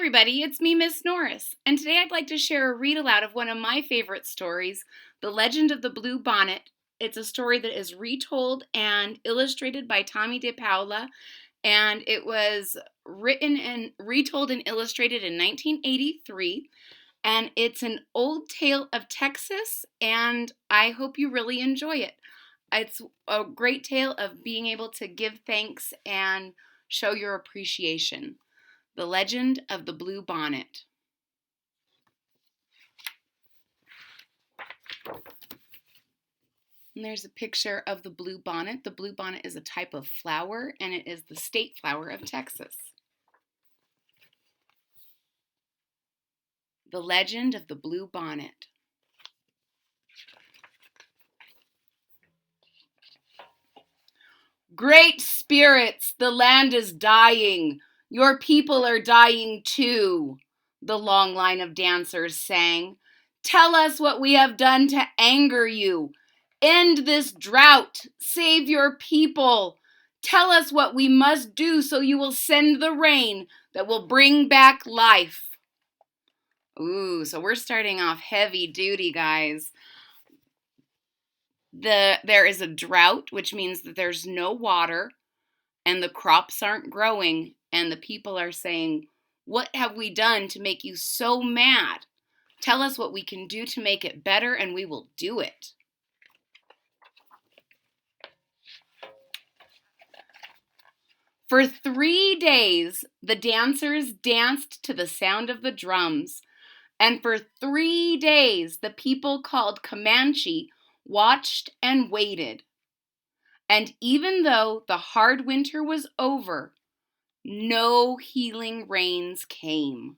everybody, it's me, Miss Norris, and today I'd like to share a read aloud of one of my favorite stories, The Legend of the Blue Bonnet. It's a story that is retold and illustrated by Tomie dePaola, and it was written and retold and illustrated in 1983, and it's an old tale of Texas, and I hope you really enjoy it. It's a great tale of being able to give thanks and show your appreciation. The Legend of the Blue Bonnet. And there's a picture of the blue bonnet. The blue bonnet is a type of flower, and it is the state flower of Texas. The Legend of the Blue Bonnet. Great spirits, the land is dying. Your people are dying too, the long line of dancers sang. Tell us what we have done to anger you. End this drought. Save your people. Tell us what we must do so you will send the rain that will bring back life. Ooh, so we're starting off heavy duty, guys. There is a drought, which means that there's no water and the crops aren't growing, and the people are saying, what have we done to make you so mad? Tell us what we can do to make it better, and we will do it. For 3 days, the dancers danced to the sound of the drums, and for 3 days, the people called Comanche watched and waited. And even though the hard winter was over, no healing rains came.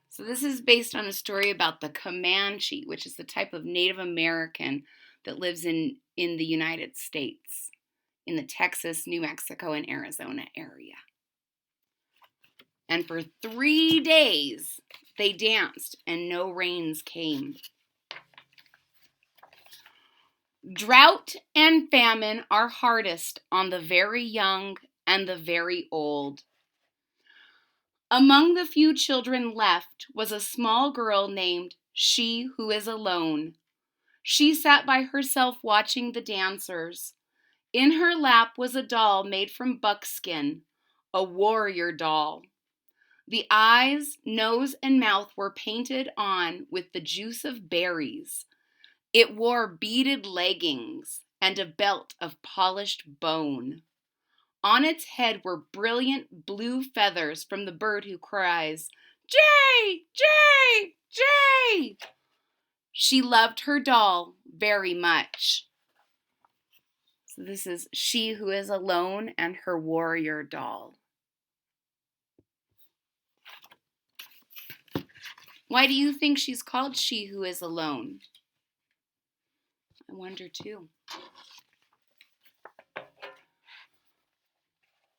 So this is based on a story about the Comanche, which is the type of Native American that lives in the United States, in the Texas, New Mexico, and Arizona area. And for 3 days, they danced and no rains came. Drought and famine are hardest on the very young and the very old. Among the few children left was a small girl named She Who Is Alone. She sat by herself watching the dancers. In her lap was a doll made from buckskin, a warrior doll. The eyes, nose, and mouth were painted on with the juice of berries. It wore beaded leggings and a belt of polished bone. On its head were brilliant blue feathers from the bird who cries, Jay, Jay, Jay! She loved her doll very much. So this is She Who Is Alone and her warrior doll. Why do you think she's called She Who Is Alone? I wonder too.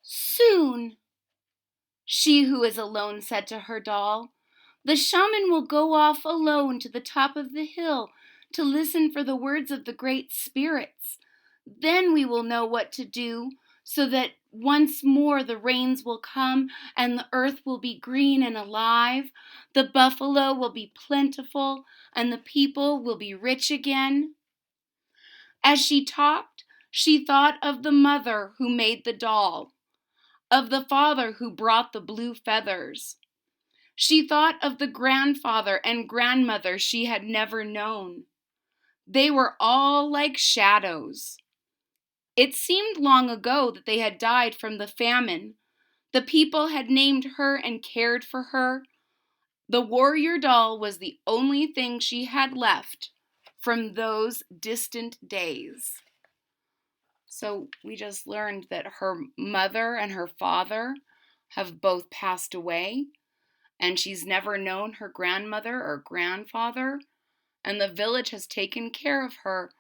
Soon, She Who Is Alone said to her doll, the shaman will go off alone to the top of the hill to listen for the words of the great spirits. Then we will know what to do so that once more the rains will come and the earth will be green and alive. The buffalo will be plentiful and the people will be rich again. As she talked, she thought of the mother who made the doll, of the father who brought the blue feathers. She thought of the grandfather and grandmother she had never known. They were all like shadows. It seemed long ago that they had died from the famine. The people had named her and cared for her. The warrior doll was the only thing she had left from those distant days. So we just learned that her mother and her father have both passed away, and she's never known her grandmother or grandfather, and the village has taken care of her.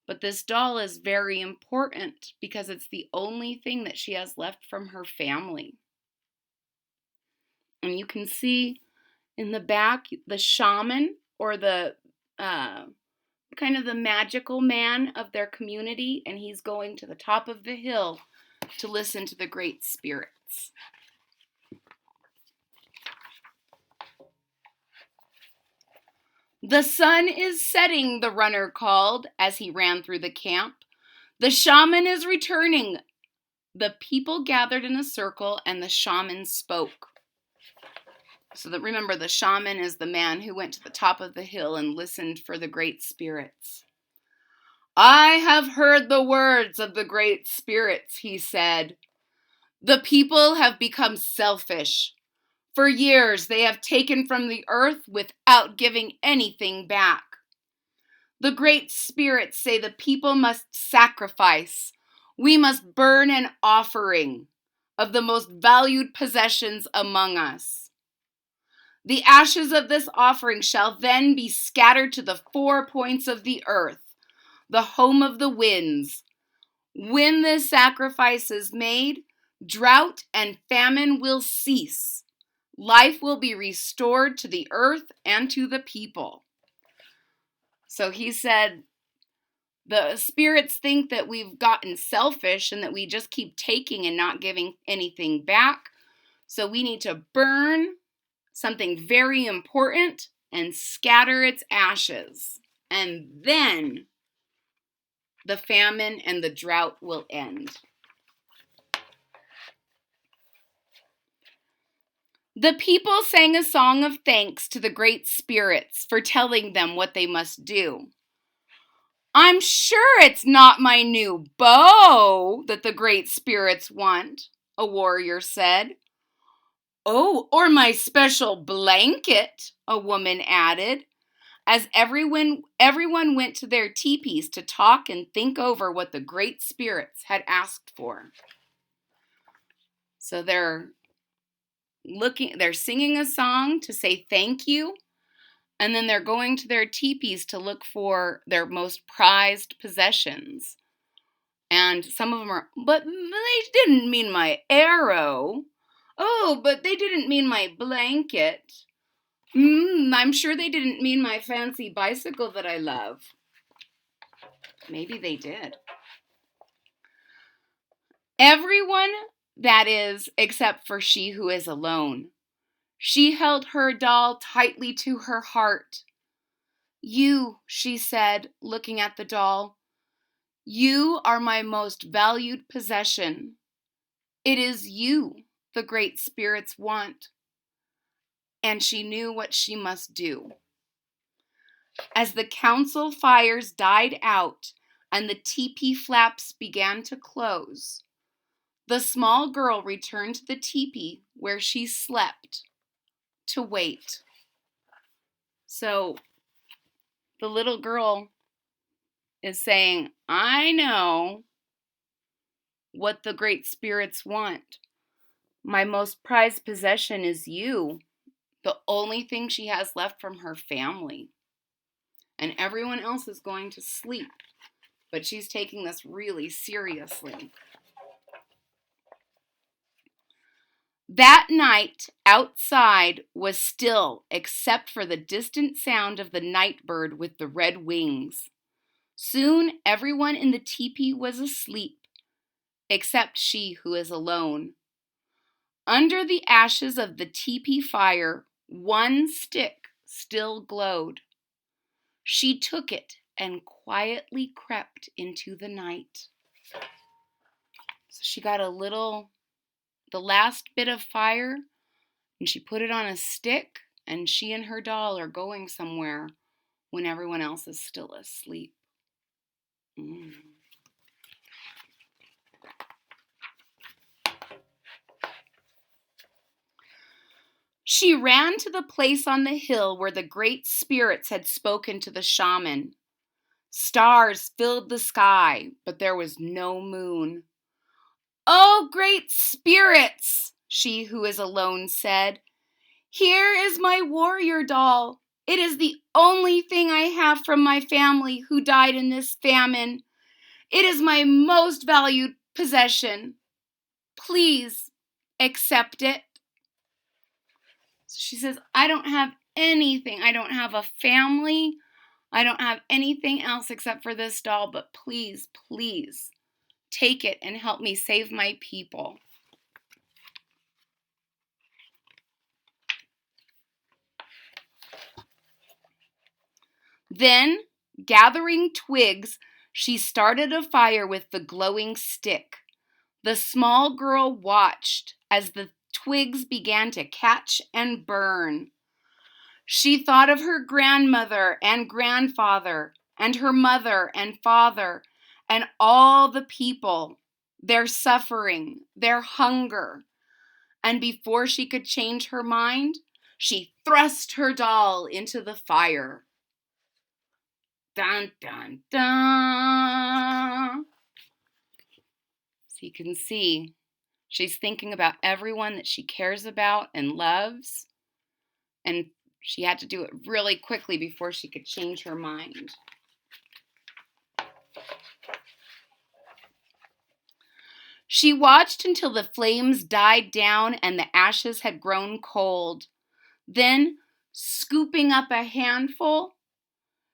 But this doll is very important because it's the only thing that she has left from her family. And you can see in the back the shaman, or the kind of the magical man of their community, and he's going to the top of the hill to listen to the great spirits. "The sun is setting," the runner called as he ran through the camp. "The shaman is returning." The people gathered in a circle and the shaman spoke. So that, remember, the shaman is the man who went to the top of the hill and listened for the great spirits. "I have heard the words of the great spirits," he said. "The people have become selfish. For years they have taken from the earth without giving anything back. The great spirits say the people must sacrifice. We must burn an offering of the most valued possessions among us. The ashes of this offering shall then be scattered to the 4 points of the earth, the home of the winds. When this sacrifice is made, drought and famine will cease. Life will be restored to the earth and to the people." So he said, the spirits think that we've gotten selfish and that we just keep taking and not giving anything back. So we need to burn something very important and scatter its ashes. And then the famine and the drought will end. The people sang a song of thanks to the great spirits for telling them what they must do. "I'm sure it's not my new bow that the great spirits want," a warrior said. "Oh, or my special blanket," a woman added, as everyone went to their teepees to talk and think over what the great spirits had asked for. So they're singing a song to say thank you, and then they're going to their teepees to look for their most prized possessions. And some of them are, "But they didn't mean my arrow. Oh, but they didn't mean my blanket. I'm sure they didn't mean my fancy bicycle that I love." Maybe they did. Everyone, that is, except for she who is alone. She held her doll tightly to her heart. "You," she said, looking at the doll, "you are my most valued possession. It is you the great spirits want." And she knew what she must do. As the council fires died out and the teepee flaps began to close, the small girl returned to the teepee where she slept to wait. So the little girl is saying, "I know what the great spirits want. My most prized possession is you." The only thing she has left from her family. And everyone else is going to sleep. But she's taking this really seriously. That night, outside was still except for the distant sound of the night bird with the red wings. Soon everyone in the teepee was asleep, except she who is alone. Under the ashes of the teepee fire, one stick still glowed. She took it and quietly crept into the night. So she got the last bit of fire, and she put it on a stick, and she and her doll are going somewhere when everyone else is still asleep. She ran to the place on the hill where the great spirits had spoken to the shaman. Stars filled the sky, but there was no moon. "Oh, great spirits," she who is alone said, "here is my warrior doll. It is the only thing I have from my family who died in this famine. It is my most valued possession. Please accept it." So she says, "I don't have anything. I don't have a family. I don't have anything else except for this doll, but please, please take it and help me save my people." Then, gathering twigs, she started a fire with the glowing stick. The small girl watched as the twigs began to catch and burn. She thought of her grandmother and grandfather and her mother and father and all the people, their suffering, their hunger. And before she could change her mind, she thrust her doll into the fire. Dun, dun, dun. So you can see she's thinking about everyone that she cares about and loves. And she had to do it really quickly before she could change her mind. She watched until the flames died down and the ashes had grown cold. Then, scooping up a handful,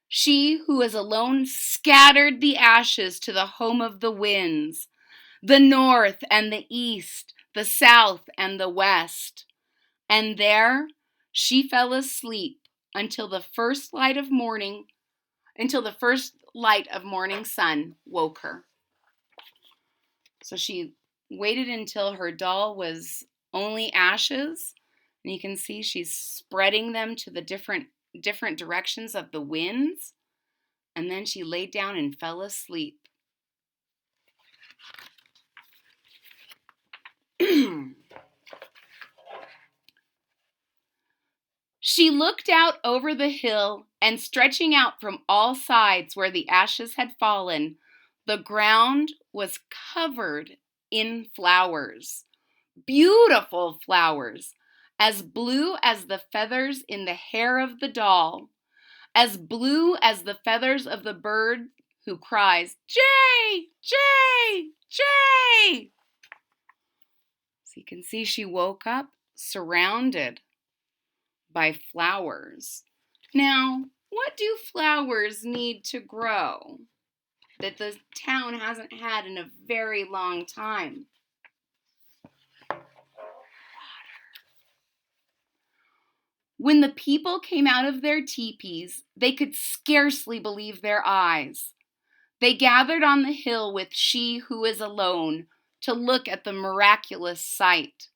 she who was alone scattered the ashes to the home of the winds, the north and the east, the south and the west. And there she fell asleep until the first light of morning sun woke her. So she waited until her doll was only ashes, and you can see she's spreading them to the different directions of the winds, and then she laid down and fell asleep. She looked out over the hill, and stretching out from all sides where the ashes had fallen, the ground was covered in flowers, beautiful flowers, as blue as the feathers in the hair of the doll, as blue as the feathers of the bird who cries, "Jay, Jay, Jay!" So you can see she woke up surrounded by flowers. Now, what do flowers need to grow that the town hasn't had in a very long time? When the people came out of their teepees, they could scarcely believe their eyes. They gathered on the hill with she who is alone to look at the miraculous sight.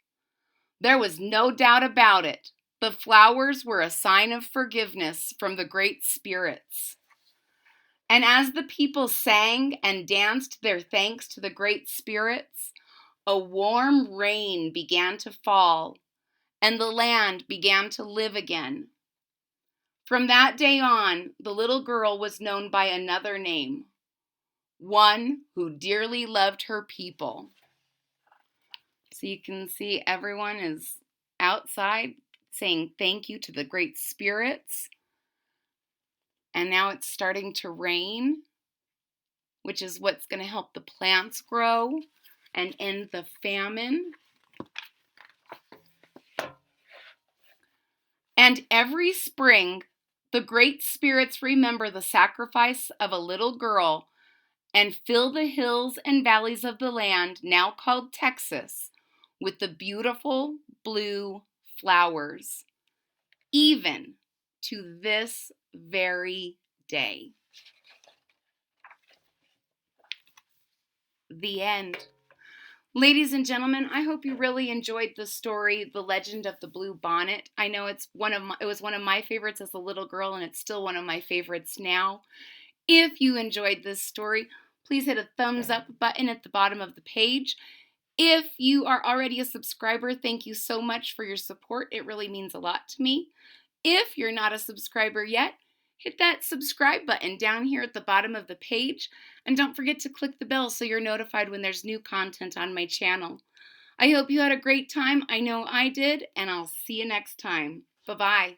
There was no doubt about it. The flowers were a sign of forgiveness from the great spirits. And as the people sang and danced their thanks to the great spirits, a warm rain began to fall, and the land began to live again. From that day on, the little girl was known by another name, one who dearly loved her people. So you can see everyone is outside saying thank you to the great spirits. And now it's starting to rain, which is what's going to help the plants grow and end the famine. And every spring, the great spirits remember the sacrifice of a little girl and fill the hills and valleys of the land, now called Texas, with the beautiful blue flowers, even to this very day. The end. Ladies and gentlemen, I hope you really enjoyed the story, The Legend of the Blue Bonnet. I know it was one of my favorites as a little girl, and it's still one of my favorites now. If you enjoyed this story, please hit a thumbs up button at the bottom of the page. If you are already a subscriber, thank you so much for your support. It really means a lot to me. If you're not a subscriber yet, hit that subscribe button down here at the bottom of the page, and don't forget to click the bell so you're notified when there's new content on my channel. I hope you had a great time. I know I did, and I'll see you next time. Bye-bye.